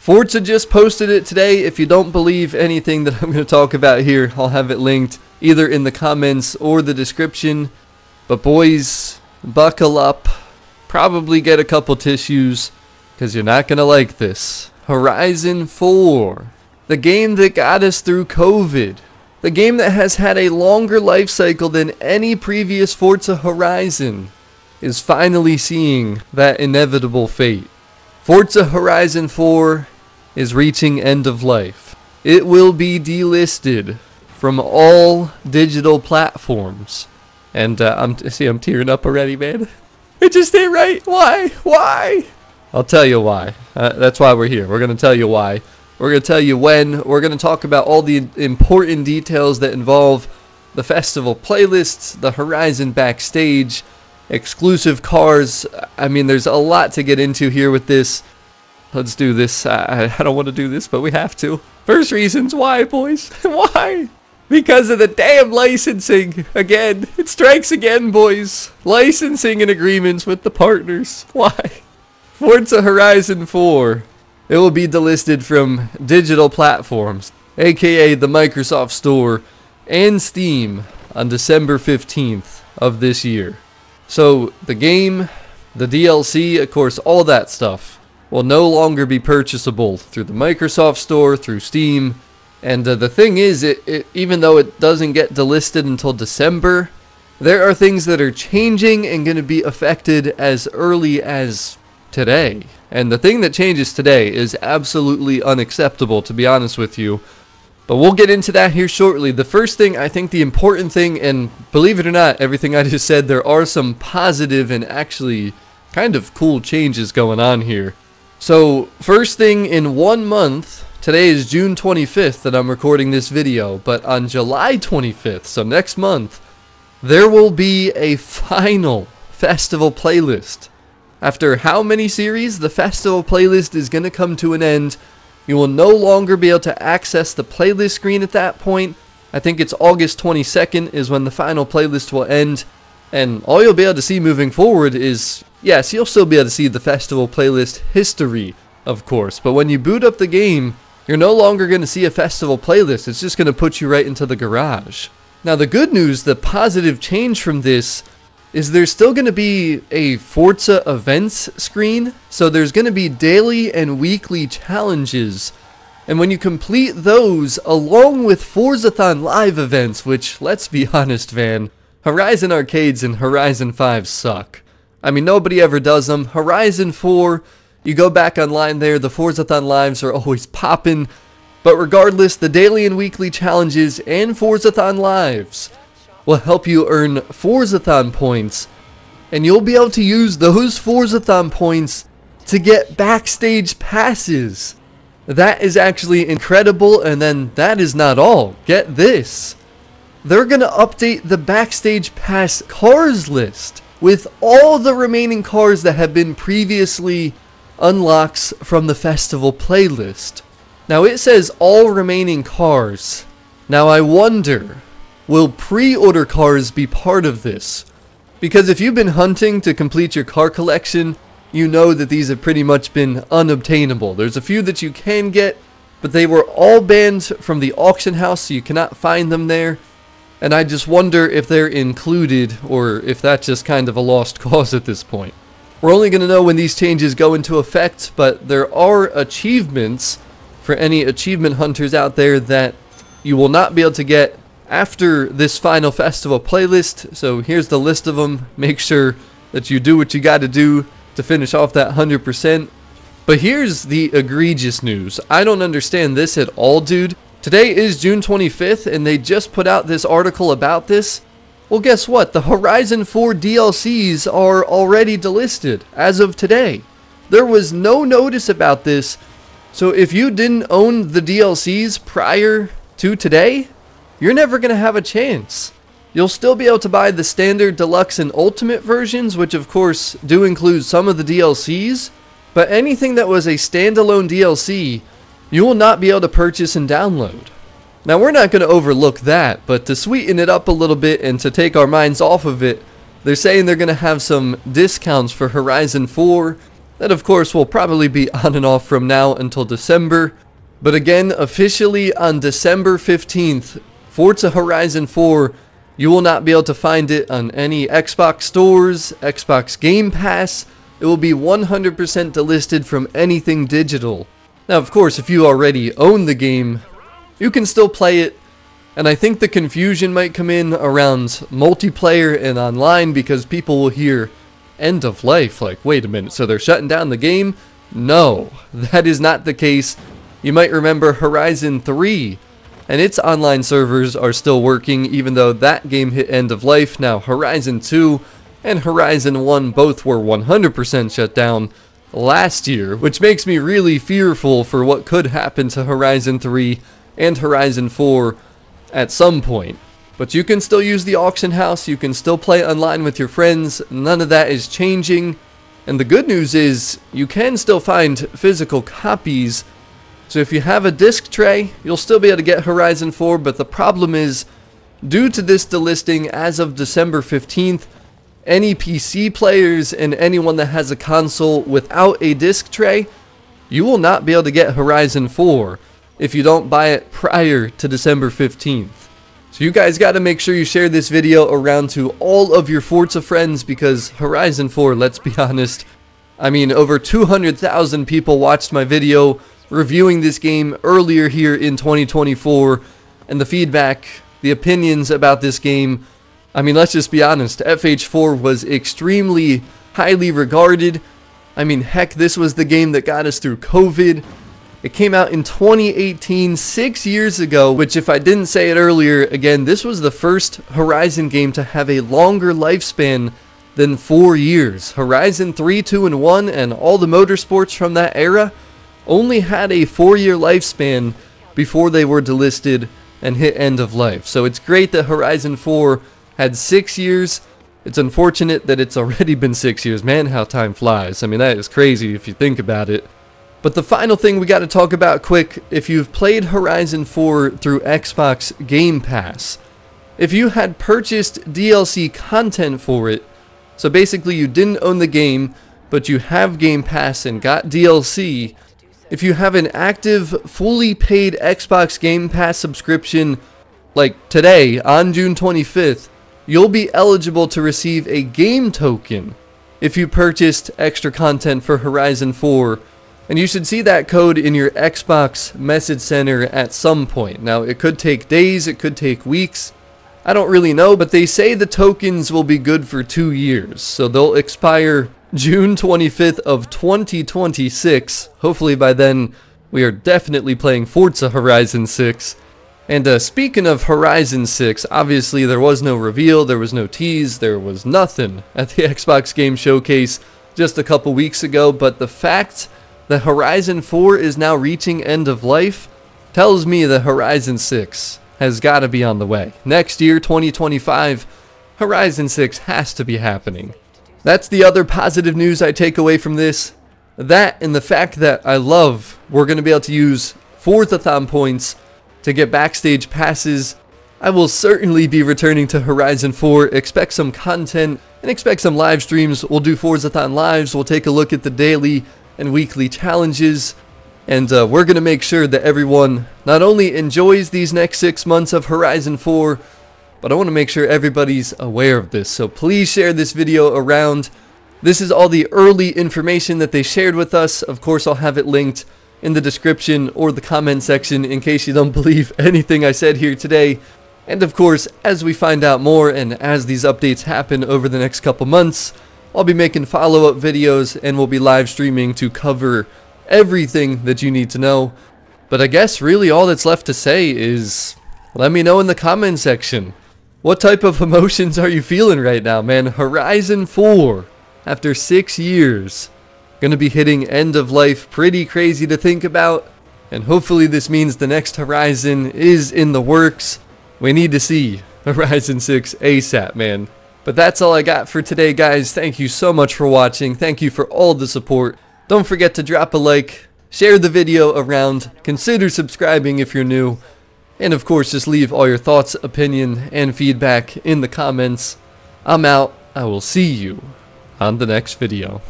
Forza just posted it today. If you don't believe anything that I'm going to talk about here, I'll have it linked either in the comments or the description. But boys, buckle up. Probably get a couple tissues, because you're not going to like this. Horizon 4. The game that got us through COVID. The game that has had a longer life cycle than any previous Forza Horizon is finally seeing that inevitable fate. Forza Horizon 4 is reaching end of life. It will be delisted from all digital platforms. And I'm tearing up already, man. It just ain't right. Why? I'll tell you why. That's why we're here. We're going to tell you why. We're going to tell you when. We're going to talk about all the important details that involve the festival playlists, the Horizon backstage, exclusive cars. I mean, there's a lot to get into here with this. Let's do this. I don't want to do this, but we have to. First reasons why, boys. Why? Because of the damn licensing. Again, it strikes again, boys. Licensing and agreements with the partners. Why? Forza Horizon 4. It will be delisted from digital platforms, aka the Microsoft Store and Steam, on December 15th of this year. So the game, the DLC, of course, all that stuff will no longer be purchasable through the Microsoft Store, through Steam. And the thing is, even though it doesn't get delisted until December, there are things that are changing and going to be affected as early as today. And the thing that changes today is absolutely unacceptable, to be honest with you. But we'll get into that here shortly. The first thing, I think the important thing, and believe it or not, everything I just said, there are some positive and actually kind of cool changes going on here. So, first thing, in 1 month, today is June 25th that I'm recording this video, but on July 25th, so next month, there will be a final festival playlist. After how many series, the festival playlist is going to come to an end. You will no longer be able to access the playlist screen at that point. I think it's August 22nd is when the final playlist will end. And all you'll be able to see moving forward is, yes, you'll still be able to see the festival playlist history, of course. But when you boot up the game, you're no longer going to see a festival playlist. It's just going to put you right into the garage. Now the good news, the positive change from this, is there's still going to be a Forza events screen. So there's going to be daily and weekly challenges. And when you complete those, along with Forzathon live events, which, let's be honest, man, Horizon Arcades and Horizon 5 suck. I mean, nobody ever does them. Horizon 4, you go back online there, the Forzathon lives are always popping. But regardless, the daily and weekly challenges and Forzathon lives will help you earn Forzathon points. And you'll be able to use those Forzathon points to get backstage passes. That is actually incredible. And then that is not all. Get this. They're going to update the backstage pass cars list with all the remaining cars that have been previously unlocks from the festival playlist. Now it says all remaining cars. Now I wonder, will pre-order cars be part of this? Because if you've been hunting to complete your car collection, you know that these have pretty much been unobtainable. There's a few that you can get, but they were all banned from the auction house, so you cannot find them there. And I just wonder if they're included, or if that's just kind of a lost cause at this point. We're only going to know when these changes go into effect, but there are achievements for any achievement hunters out there that you will not be able to get after this final festival playlist. So here's the list of them. Make sure that you do what you got to do to finish off that 100%. But here's the egregious news. I don't understand this at all, dude. Today is June 25th, and they just put out this article about this. Well, guess what? The Horizon 4 DLCs are already delisted as of today. There was no notice about this, so if you didn't own the DLCs prior to today, you're never going to have a chance. You'll still be able to buy the standard, deluxe, and ultimate versions, which of course do include some of the DLCs, but anything that was a standalone DLC, you will not be able to purchase and download. Now we're not going to overlook that, but to sweeten it up a little bit and to take our minds off of it, they're saying they're going to have some discounts for Horizon 4. That of course will probably be on and off from now until December. But again, officially on December 15th, Forza Horizon 4, you will not be able to find it on any Xbox stores, Xbox GamePass. It will be 100% delisted from anything digital. Now of course, if you already own the game, you can still play it. And I think the confusion might come in around multiplayer and online, because people will hear end of life, like, wait a minute, so they're shutting down the game? No, that is not the case. You might remember Horizon 3, and its online servers are still working, even though that game hit end of life. Now Horizon 2 and Horizon 1 both were 100% shut down last year, which makes me really fearful for what could happen to Horizon 3 and Horizon 4 at some point. But you can still use the auction house, you can still play online with your friends, none of that is changing. And the good news is, you can still find physical copies. So if you have a disc tray, you'll still be able to get Horizon 4, but the problem is, due to this delisting as of December 15th, any PC players and anyone that has a console without a disc tray, you will not be able to get Horizon 4 if you don't buy it prior to December 15th. So you guys got to make sure you share this video around to all of your Forza friends, because Horizon 4, let's be honest, I mean, over 200,000 people watched my video reviewing this game earlier here in 2024, and the feedback, the opinions about this game, I mean, let's just be honest, FH4 was extremely highly regarded. I mean, heck, this was the game that got us through COVID. It came out in 2018, 6 years ago, which, if I didn't say it earlier, again, this was the first Horizon game to have a longer lifespan than 4 years. Horizon 3, 2, and 1, and all the motorsports from that era only had a 4-year lifespan before they were delisted and hit end of life. So it's great that Horizon 4 had 6 years. It's unfortunate that it's already been 6 years. Man, how time flies. I mean, that is crazy if you think about it. But the final thing we got to talk about quick, if you've played Horizon 4 through Xbox GamePass, if you had purchased DLC content for it, so basically you didn't own the game, but you have Game Pass and got DLC, if you have an active, fully paid Xbox Game Pass subscription, like today, on June 25th, you'll be eligible to receive a game token if you purchased extra content for Horizon 4. And you should see that code in your Xbox Message Center at some point. Now, it could take days, it could take weeks. I don't really know, but they say the tokens will be good for 2 years. So they'll expire June 25th of 2026. Hopefully by then, we are definitely playing Forza Horizon 6. And speaking of Horizon 6, obviously there was no reveal, there was no tease, there was nothing at the Xbox Game Showcase just a couple weeks ago, but the fact that Horizon 4 is now reaching end of life tells me that Horizon 6 has got to be on the way. Next year, 2025, Horizon 6 has to be happening. That's the other positive news I take away from this. That and the fact that I love we're going to be able to use Forzathon points to get backstage passes. I will certainly be returning to Horizon 4. Expect some content and expect some live streams. We'll do Forzathon lives. We'll take a look at the daily and weekly challenges, and we're going to make sure that everyone not only enjoys these next 6 months of Horizon 4, but I want to make sure everybody's aware of this. So please share this video around. This is all the early information that they shared with us. Of course, I'll have it linked in the description or the comment section in case you don't believe anything I said here today. And of course, as we find out more and as these updates happen over the next couple months, I'll be making follow-up videos and we'll be live streaming to cover everything that you need to know. But I guess really all that's left to say is, let me know in the comment section. What type of emotions are you feeling right now, man? Horizon 4, after 6 years, gonna be hitting end of life. Pretty crazy to think about. And hopefully this means the next Horizon is in the works. We need to see Horizon 6 ASAP, man. But that's all I got for today, guys. Thank you so much for watching. Thank you for all the support. Don't forget to drop a like, share the video around, consider subscribing if you're new, and of course just leave all your thoughts, opinion, and feedback in the comments. I'm out. I will see you on the next video.